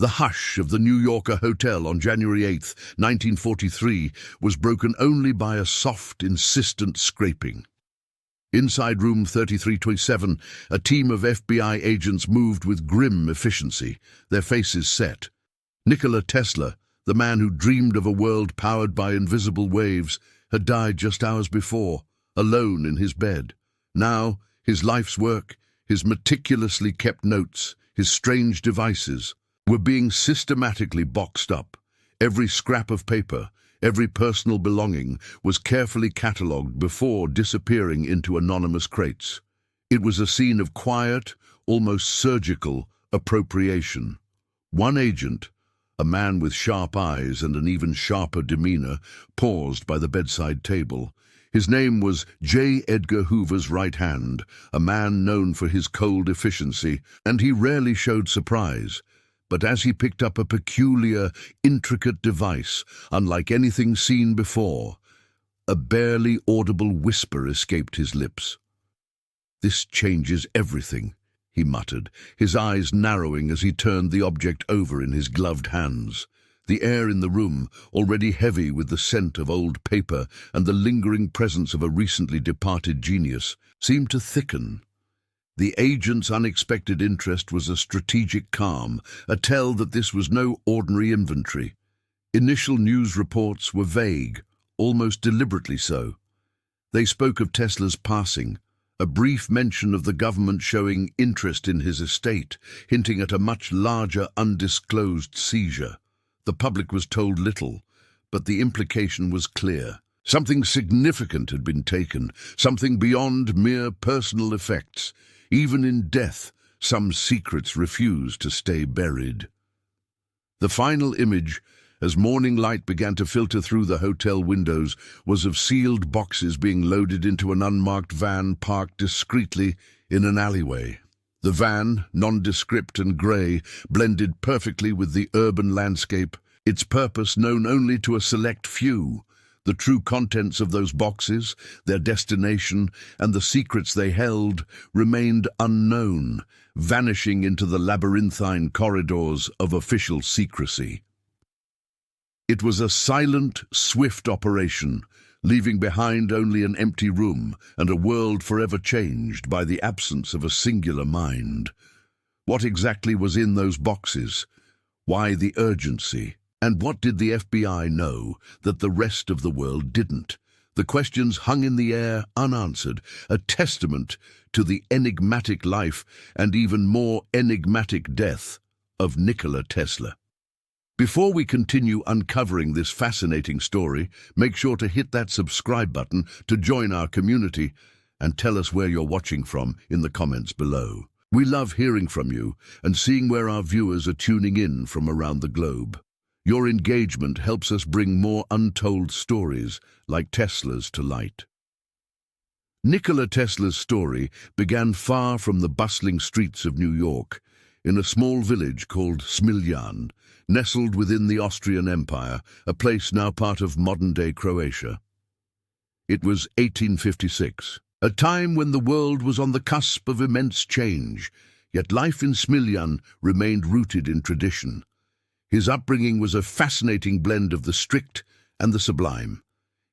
The hush of the New Yorker hotel on January 8, 1943, was broken only by a soft, insistent scraping. Inside room 3327, a team of FBI agents moved with grim efficiency, their faces set. Nikola Tesla, the man who dreamed of a world powered by invisible waves, had died just hours before, alone in his bed. Now, his life's work, his meticulously kept notes, his strange devices, were being systematically boxed up. Every scrap of paper, every personal belonging was carefully catalogued before disappearing into anonymous crates. It was a scene of quiet, almost surgical appropriation. One agent, a man with sharp eyes and an even sharper demeanor, paused by the bedside table. His name was J. Edgar Hoover's right hand, a man known for his cold efficiency, and he rarely showed surprise. But as he picked up a peculiar, intricate device, unlike anything seen before, a barely audible whisper escaped his lips. "This changes everything," he muttered, his eyes narrowing as he turned the object over in his gloved hands. The air in the room, already heavy with the scent of old paper and the lingering presence of a recently departed genius, seemed to thicken. The agent's unexpected interest was a strategic calm, a tell that this was no ordinary inventory. Initial news reports were vague, almost deliberately so. They spoke of Tesla's passing, a brief mention of the government showing interest in his estate, hinting at a much larger undisclosed seizure. The public was told little, but the implication was clear. Something significant had been taken, something beyond mere personal effects. Even in death, some secrets refused to stay buried. The final image, as morning light began to filter through the hotel windows, was of sealed boxes being loaded into an unmarked van parked discreetly in an alleyway. The van, nondescript and grey, blended perfectly with the urban landscape, its purpose known only to a select few. The true contents of those boxes, their destination, and the secrets they held remained unknown, vanishing into the labyrinthine corridors of official secrecy. It was a silent, swift operation, leaving behind only an empty room and a world forever changed by the absence of a singular mind. What exactly was in those boxes? Why the urgency? And what did the FBI know that the rest of the world didn't? The questions hung in the air unanswered, a testament to the enigmatic life and even more enigmatic death of Nikola Tesla. Before we continue uncovering this fascinating story, make sure to hit that subscribe button to join our community and tell us where you're watching from in the comments below. We love hearing from you and seeing where our viewers are tuning in from around the globe. Your engagement helps us bring more untold stories like Tesla's to light. Nikola Tesla's story began far from the bustling streets of New York, in a small village called Smiljan, nestled within the Austrian Empire, a place now part of modern-day Croatia. It was 1856, a time when the world was on the cusp of immense change, yet life in Smiljan remained rooted in tradition. His upbringing was a fascinating blend of the strict and the sublime.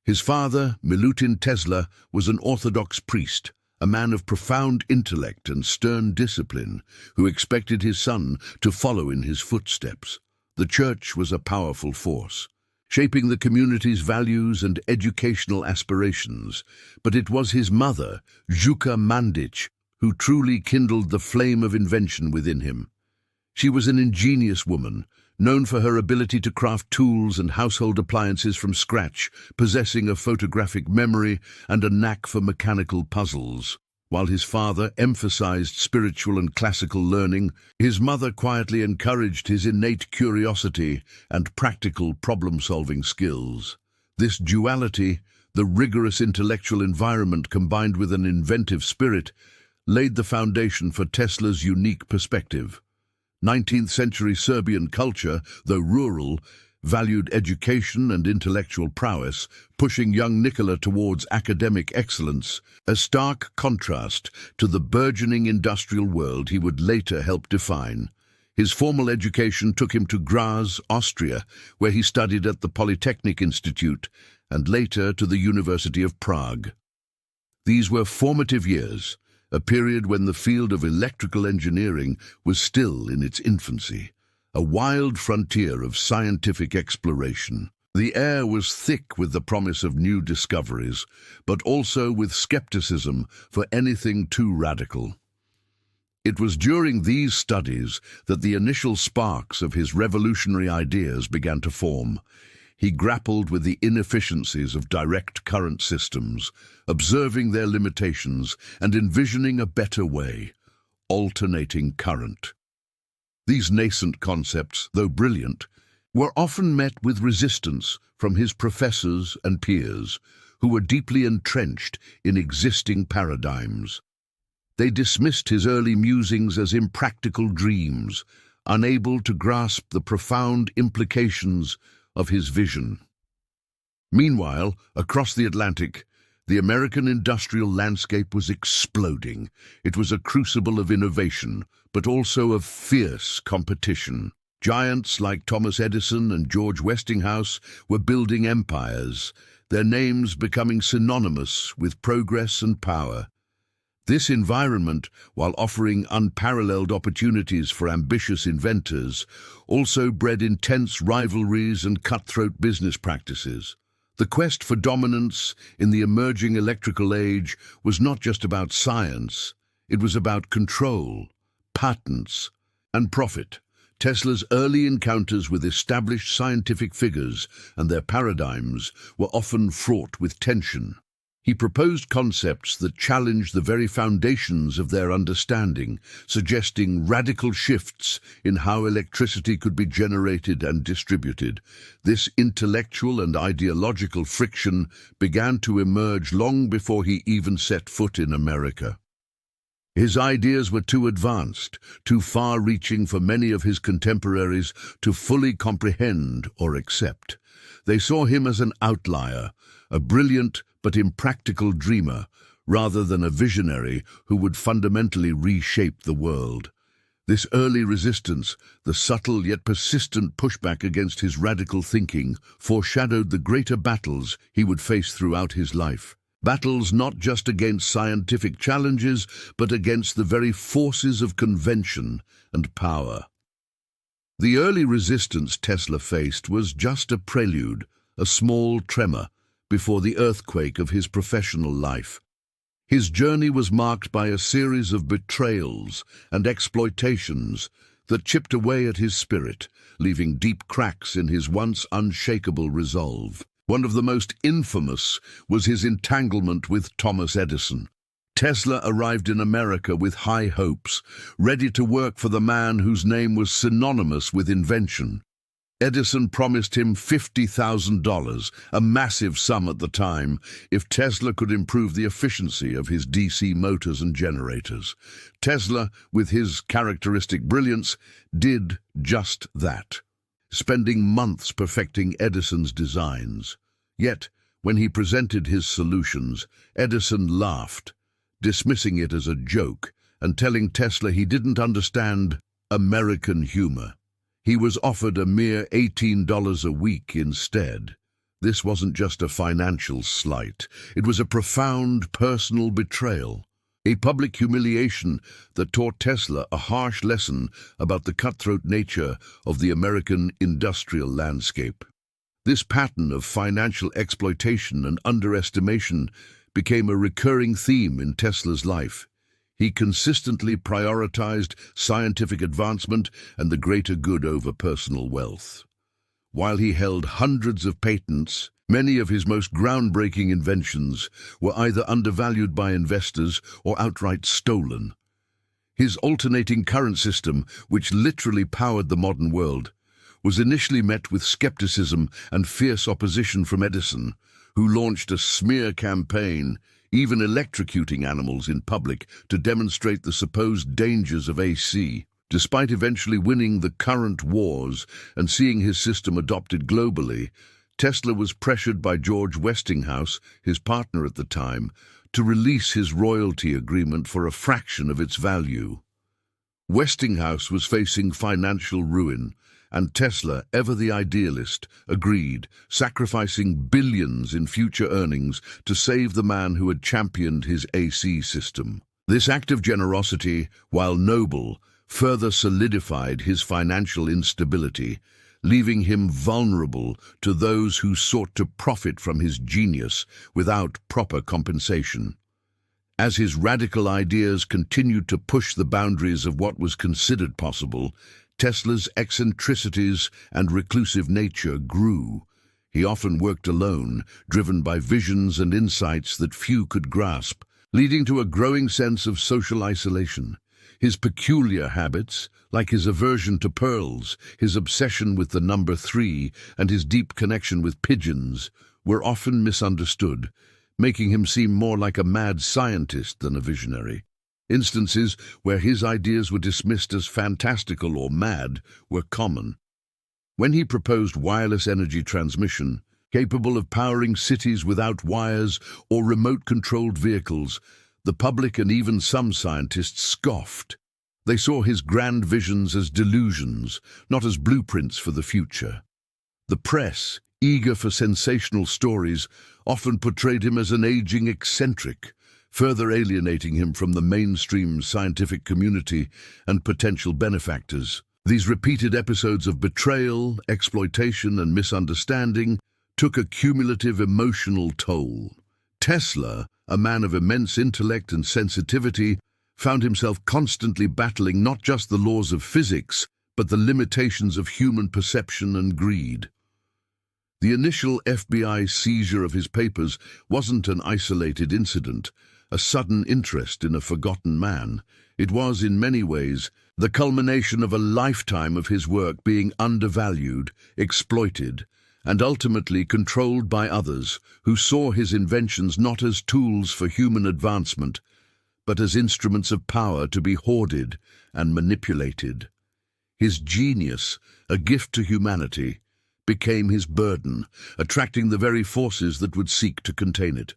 His father, Milutin Tesla, was an Orthodox priest, a man of profound intellect and stern discipline, who expected his son to follow in his footsteps. The church was a powerful force, shaping the community's values and educational aspirations, but it was his mother, Zhuka Mandic, who truly kindled the flame of invention within him. She was an ingenious woman, known for her ability to craft tools and household appliances from scratch, possessing a photographic memory and a knack for mechanical puzzles. While his father emphasized spiritual and classical learning, his mother quietly encouraged his innate curiosity and practical problem-solving skills. This duality, the rigorous intellectual environment combined with an inventive spirit, laid the foundation for Tesla's unique perspective. 19th-century Serbian culture, though rural, valued education and intellectual prowess, pushing young Nikola towards academic excellence, a stark contrast to the burgeoning industrial world he would later help define. His formal education took him to Graz, Austria, where he studied at the Polytechnic Institute and later to the University of Prague. These were formative years, a period when the field of electrical engineering was still in its infancy, a wild frontier of scientific exploration. The air was thick with the promise of new discoveries, but also with skepticism for anything too radical. It was during these studies that the initial sparks of his revolutionary ideas began to form. He grappled with the inefficiencies of direct current systems, observing their limitations and envisioning a better way, alternating current. These nascent concepts, though brilliant, were often met with resistance from his professors and peers, who were deeply entrenched in existing paradigms. They dismissed his early musings as impractical dreams, unable to grasp the profound implications of his vision. Meanwhile, across the Atlantic, the American industrial landscape was exploding. It was a crucible of innovation, but also of fierce competition. Giants like Thomas Edison and George Westinghouse were building empires, their names becoming synonymous with progress and power. This environment, while offering unparalleled opportunities for ambitious inventors, also bred intense rivalries and cutthroat business practices. The quest for dominance in the emerging electrical age was not just about science, it was about control, patents, and profit. Tesla's early encounters with established scientific figures and their paradigms were often fraught with tension. He proposed concepts that challenged the very foundations of their understanding, suggesting radical shifts in how electricity could be generated and distributed. This intellectual and ideological friction began to emerge long before he even set foot in America. His ideas were too advanced, too far-reaching for many of his contemporaries to fully comprehend or accept. They saw him as an outlier, a brilliant but impractical dreamer, rather than a visionary who would fundamentally reshape the world. This early resistance, the subtle yet persistent pushback against his radical thinking, foreshadowed the greater battles he would face throughout his life. Battles not just against scientific challenges, but against the very forces of convention and power. The early resistance Tesla faced was just a prelude, a small tremor, before the earthquake of his professional life. His journey was marked by a series of betrayals and exploitations that chipped away at his spirit, leaving deep cracks in his once unshakable resolve. One of the most infamous was his entanglement with Thomas Edison. Tesla arrived in America with high hopes, ready to work for the man whose name was synonymous with invention. Edison promised him $50,000, a massive sum at the time, if Tesla could improve the efficiency of his DC motors and generators. Tesla, with his characteristic brilliance, did just that, spending months perfecting Edison's designs. Yet, when he presented his solutions, Edison laughed, dismissing it as a joke and telling Tesla he didn't understand American humor. He was offered a mere $18 a week instead. This wasn't just a financial slight. It was a profound personal betrayal, a public humiliation that taught Tesla a harsh lesson about the cutthroat nature of the American industrial landscape. This pattern of financial exploitation and underestimation became a recurring theme in Tesla's life. He consistently prioritized scientific advancement and the greater good over personal wealth. While he held hundreds of patents, many of his most groundbreaking inventions were either undervalued by investors or outright stolen. His alternating current system, which literally powered the modern world, was initially met with skepticism and fierce opposition from Edison, who launched a smear campaign, even electrocuting animals in public to demonstrate the supposed dangers of AC. Despite eventually winning the current wars and seeing his system adopted globally, Tesla was pressured by George Westinghouse, his partner at the time, to release his royalty agreement for a fraction of its value. Westinghouse was facing financial ruin, and Tesla, ever the idealist, agreed, sacrificing billions in future earnings to save the man who had championed his AC system. This act of generosity, while noble, further solidified his financial instability, leaving him vulnerable to those who sought to profit from his genius without proper compensation. As his radical ideas continued to push the boundaries of what was considered possible, Tesla's eccentricities and reclusive nature grew. He often worked alone, driven by visions and insights that few could grasp, leading to a growing sense of social isolation. His peculiar habits, like his aversion to pearls, his obsession with the number 3, and his deep connection with pigeons, were often misunderstood, making him seem more like a mad scientist than a visionary. Instances where his ideas were dismissed as fantastical or mad were common. When he proposed wireless energy transmission, capable of powering cities without wires or remote-controlled vehicles, the public and even some scientists scoffed. They saw his grand visions as delusions, not as blueprints for the future. The press, eager for sensational stories, often portrayed him as an aging eccentric, further alienating him from the mainstream scientific community and potential benefactors. These repeated episodes of betrayal, exploitation, and misunderstanding took a cumulative emotional toll. Tesla, a man of immense intellect and sensitivity, found himself constantly battling not just the laws of physics, but the limitations of human perception and greed. The initial FBI seizure of his papers wasn't an isolated incident, a sudden interest in a forgotten man. It was, in many ways, the culmination of a lifetime of his work being undervalued, exploited, and ultimately controlled by others who saw his inventions not as tools for human advancement, but as instruments of power to be hoarded and manipulated. His genius, a gift to humanity, became his burden, attracting the very forces that would seek to contain it.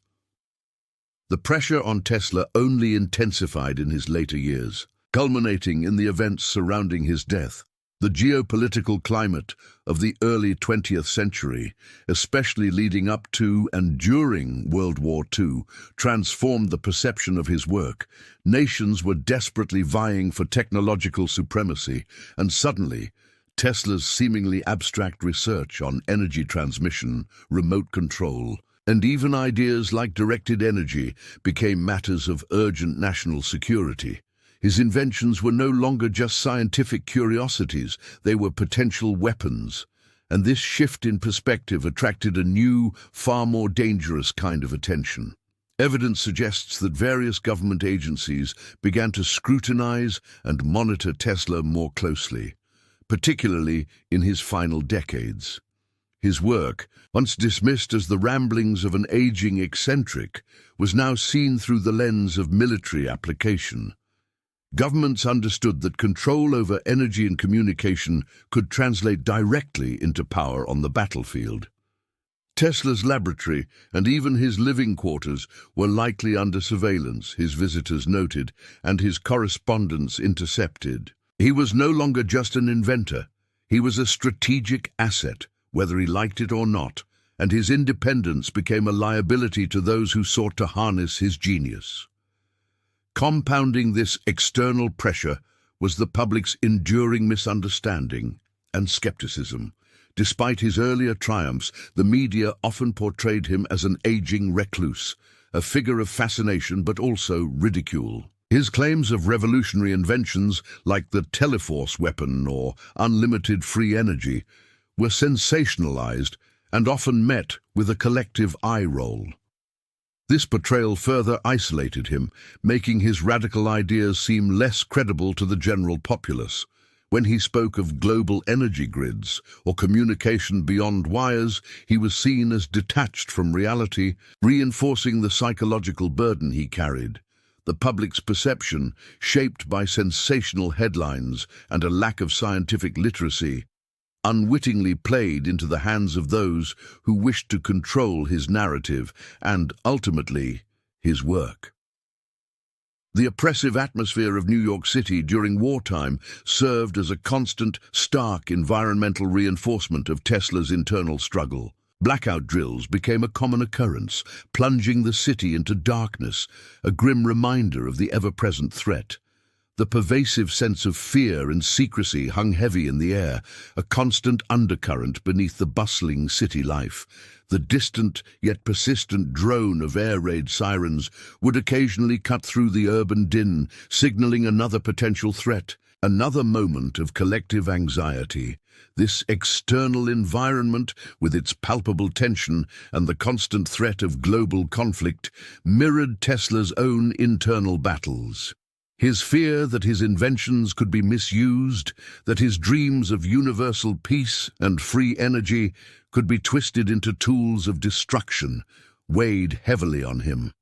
The pressure on Tesla only intensified in his later years, culminating in the events surrounding his death. The geopolitical climate of the early 20th century, especially leading up to and during World War II, transformed the perception of his work. Nations were desperately vying for technological supremacy, and suddenly, Tesla's seemingly abstract research on energy transmission, remote control, and even ideas like directed energy became matters of urgent national security. His inventions were no longer just scientific curiosities, they were potential weapons. And this shift in perspective attracted a new, far more dangerous kind of attention. Evidence suggests that various government agencies began to scrutinize and monitor Tesla more closely, particularly in his final decades. His work, once dismissed as the ramblings of an aging eccentric, was now seen through the lens of military application. Governments understood that control over energy and communication could translate directly into power on the battlefield. Tesla's laboratory and even his living quarters were likely under surveillance, his visitors noted, and his correspondence intercepted. He was no longer just an inventor. He was a strategic asset, whether he liked it or not, and his independence became a liability to those who sought to harness his genius. Compounding this external pressure was the public's enduring misunderstanding and skepticism. Despite his earlier triumphs, the media often portrayed him as an aging recluse, a figure of fascination but also ridicule. His claims of revolutionary inventions like the Teleforce weapon or unlimited free energy were sensationalized and often met with a collective eye roll. This portrayal further isolated him, making his radical ideas seem less credible to the general populace. When he spoke of global energy grids or communication beyond wires, he was seen as detached from reality, reinforcing the psychological burden he carried. The public's perception, shaped by sensational headlines and a lack of scientific literacy, unwittingly played into the hands of those who wished to control his narrative and, ultimately, his work. The oppressive atmosphere of New York City during wartime served as a constant, stark environmental reinforcement of Tesla's internal struggle. Blackout drills became a common occurrence, plunging the city into darkness, a grim reminder of the ever-present threat. The pervasive sense of fear and secrecy hung heavy in the air, a constant undercurrent beneath the bustling city life. The distant yet persistent drone of air raid sirens would occasionally cut through the urban din, signaling another potential threat, another moment of collective anxiety. This external environment, with its palpable tension and the constant threat of global conflict, mirrored Tesla's own internal battles. His fear that his inventions could be misused, that his dreams of universal peace and free energy could be twisted into tools of destruction, weighed heavily on him.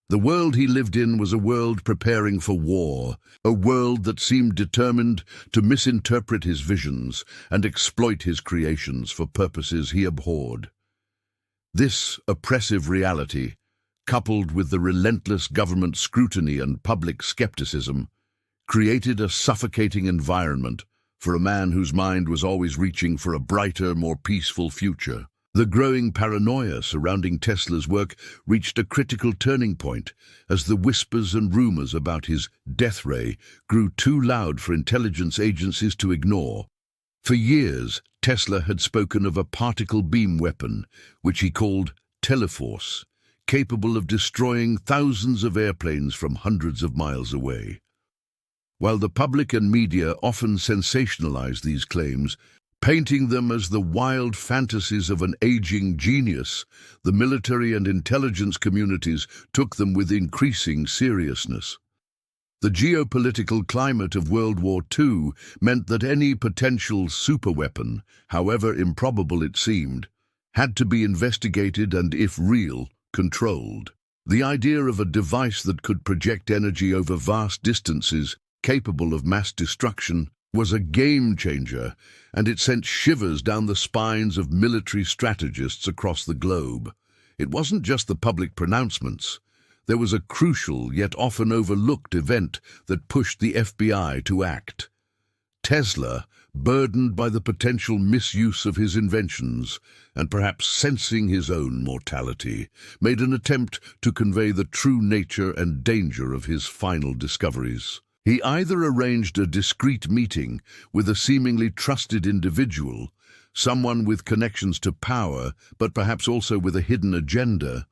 The world he lived in was a world preparing for war, a world that seemed determined to misinterpret his visions and exploit his creations for purposes he abhorred. This oppressive reality, coupled with the relentless government scrutiny and public skepticism, created a suffocating environment for a man whose mind was always reaching for a brighter, more peaceful future. The growing paranoia surrounding Tesla's work reached a critical turning point as the whispers and rumors about his death ray grew too loud for intelligence agencies to ignore. For years, Tesla had spoken of a particle beam weapon, which he called Teleforce, capable of destroying thousands of airplanes from hundreds of miles away. While the public and media often sensationalized these claims, painting them as the wild fantasies of an aging genius, the military and intelligence communities took them with increasing seriousness. The geopolitical climate of World War II meant that any potential superweapon, however improbable it seemed, had to be investigated and, if real, controlled. The idea of a device that could project energy over vast distances, capable of mass destruction, was a game-changer, and it sent shivers down the spines of military strategists across the globe. It wasn't just the public pronouncements. There was a crucial yet often overlooked event that pushed the FBI to act. Tesla, burdened by the potential misuse of his inventions, and perhaps sensing his own mortality, made an attempt to convey the true nature and danger of his final discoveries. He either arranged a discreet meeting with a seemingly trusted individual, someone with connections to power, but perhaps also with a hidden agenda,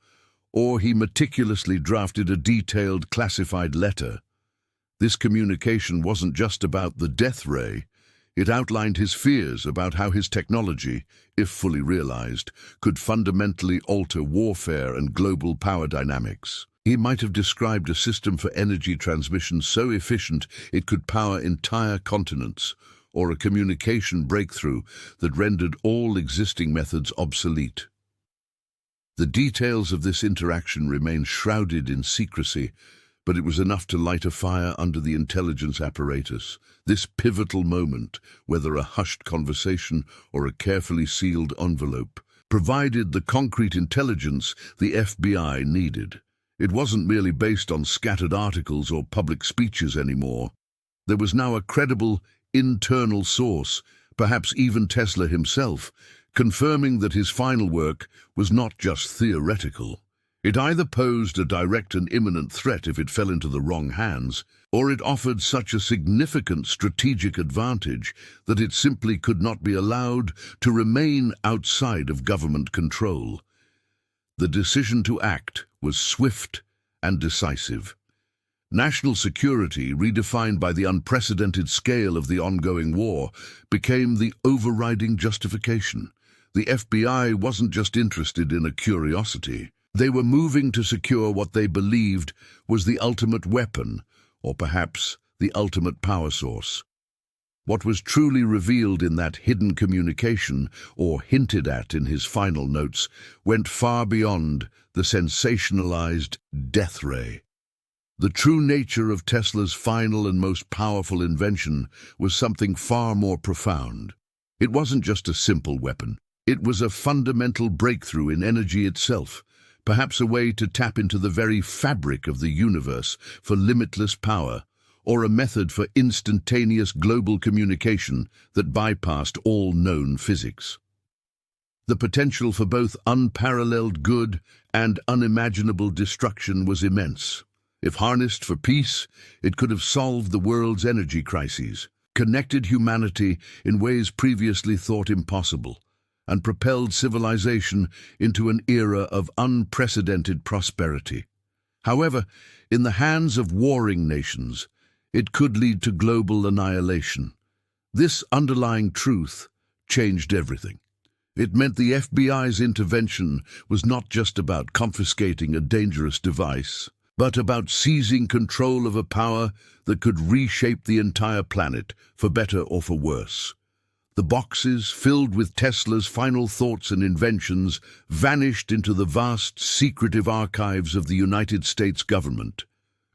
or he meticulously drafted a detailed, classified letter. This communication wasn't just about the death ray. It outlined his fears about how his technology, if fully realized, could fundamentally alter warfare and global power dynamics. He might have described a system for energy transmission so efficient it could power entire continents, or a communication breakthrough that rendered all existing methods obsolete. The details of this interaction remain shrouded in secrecy, but it was enough to light a fire under the intelligence apparatus. This pivotal moment, whether a hushed conversation or a carefully sealed envelope, provided the concrete intelligence the FBI needed. It wasn't merely based on scattered articles or public speeches anymore. There was now a credible, internal source, perhaps even Tesla himself, confirming that his final work was not just theoretical. It either posed a direct and imminent threat if it fell into the wrong hands, or it offered such a significant strategic advantage that it simply could not be allowed to remain outside of government control. The decision to act was swift and decisive. National security, redefined by the unprecedented scale of the ongoing war, became the overriding justification. The FBI wasn't just interested in a curiosity. They were moving to secure what they believed was the ultimate weapon, or perhaps the ultimate power source. What was truly revealed in that hidden communication, or hinted at in his final notes, went far beyond the sensationalized death ray. The true nature of Tesla's final and most powerful invention was something far more profound. It wasn't just a simple weapon. It was a fundamental breakthrough in energy itself, perhaps a way to tap into the very fabric of the universe for limitless power, or a method for instantaneous global communication that bypassed all known physics. The potential for both unparalleled good and unimaginable destruction was immense. If harnessed for peace, it could have solved the world's energy crises, connected humanity in ways previously thought impossible, and propelled civilization into an era of unprecedented prosperity. However, in the hands of warring nations, it could lead to global annihilation. This underlying truth changed everything. It meant the FBI's intervention was not just about confiscating a dangerous device, but about seizing control of a power that could reshape the entire planet, for better or for worse. The boxes, filled with Tesla's final thoughts and inventions, vanished into the vast, secretive archives of the United States government.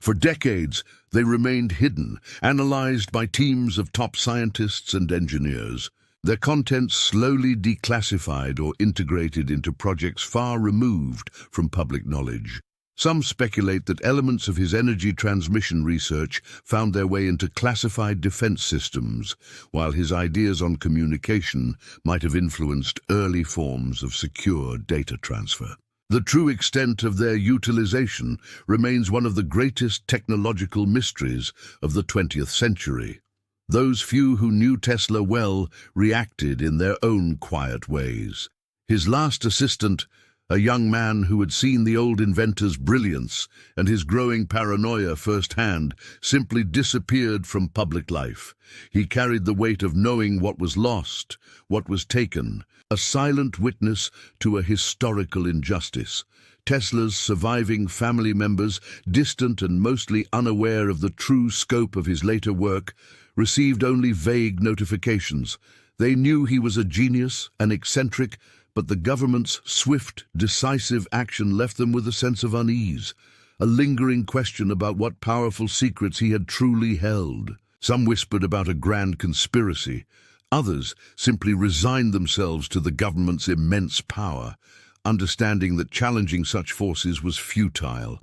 For decades, they remained hidden, analyzed by teams of top scientists and engineers. Their contents slowly declassified or integrated into projects far removed from public knowledge. Some speculate that elements of his energy transmission research found their way into classified defense systems, while his ideas on communication might have influenced early forms of secure data transfer. The true extent of their utilization remains one of the greatest technological mysteries of the 20th century. Those few who knew Tesla well reacted in their own quiet ways. His last assistant, a young man who had seen the old inventor's brilliance and his growing paranoia firsthand, simply disappeared from public life. He carried the weight of knowing what was lost, what was taken, a silent witness to a historical injustice. Tesla's surviving family members, distant and mostly unaware of the true scope of his later work, received only vague notifications. They knew he was a genius, an eccentric, but the government's swift, decisive action left them with a sense of unease, a lingering question about what powerful secrets he had truly held. Some whispered about a grand conspiracy. Others simply resigned themselves to the government's immense power, understanding that challenging such forces was futile.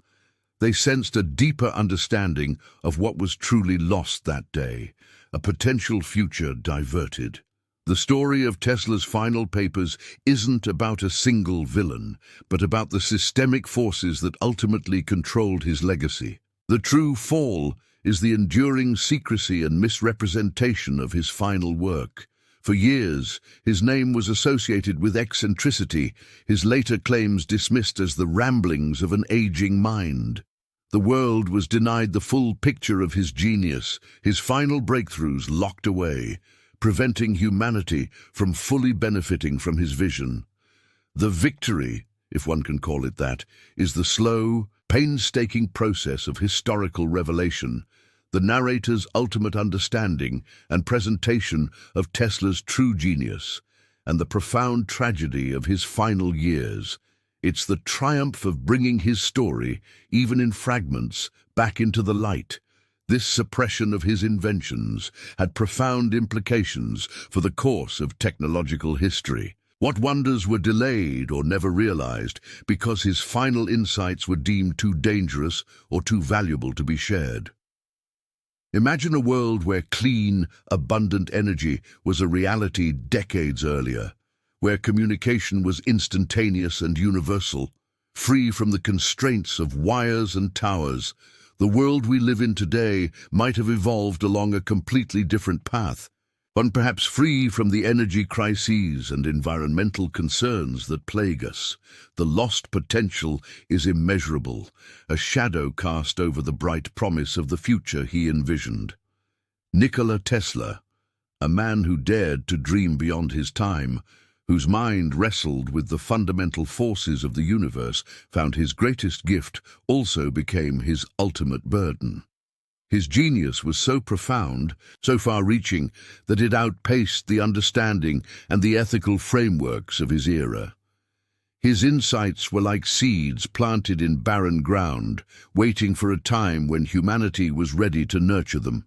They sensed a deeper understanding of what was truly lost that day, a potential future diverted. The story of Tesla's final papers isn't about a single villain, but about the systemic forces that ultimately controlled his legacy. The true fall is the enduring secrecy and misrepresentation of his final work. For years, his name was associated with eccentricity, his later claims dismissed as the ramblings of an aging mind. The world was denied the full picture of his genius, his final breakthroughs locked away, preventing humanity from fully benefiting from his vision. The victory, if one can call it that, is the slow, painstaking process of historical revelation, the narrator's ultimate understanding and presentation of Tesla's true genius, and the profound tragedy of his final years. It's the triumph of bringing his story, even in fragments, back into the light. This suppression of his inventions had profound implications for the course of technological history. What wonders were delayed or never realized because his final insights were deemed too dangerous or too valuable to be shared. Imagine a world where clean, abundant energy was a reality decades earlier, where communication was instantaneous and universal, free from the constraints of wires and towers. The world we live in today might have evolved along a completely different path, one perhaps free from the energy crises and environmental concerns that plague us. The lost potential is immeasurable, a shadow cast over the bright promise of the future he envisioned. Nikola Tesla, a man who dared to dream beyond his time, whose mind wrestled with the fundamental forces of the universe, found his greatest gift also became his ultimate burden. His genius was so profound, so far-reaching, that it outpaced the understanding and the ethical frameworks of his era. His insights were like seeds planted in barren ground, waiting for a time when humanity was ready to nurture them.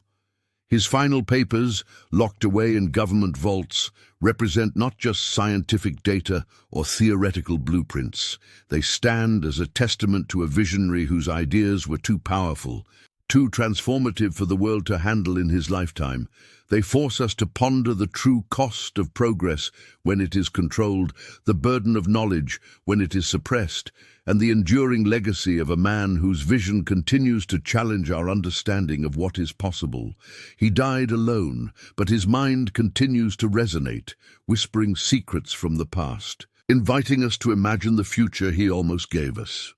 His final papers, locked away in government vaults, represent not just scientific data or theoretical blueprints. They stand as a testament to a visionary whose ideas were too powerful, too transformative for the world to handle in his lifetime. They force us to ponder the true cost of progress when it is controlled, the burden of knowledge when it is suppressed, and the enduring legacy of a man whose vision continues to challenge our understanding of what is possible. He died alone, but his mind continues to resonate, whispering secrets from the past, inviting us to imagine the future he almost gave us.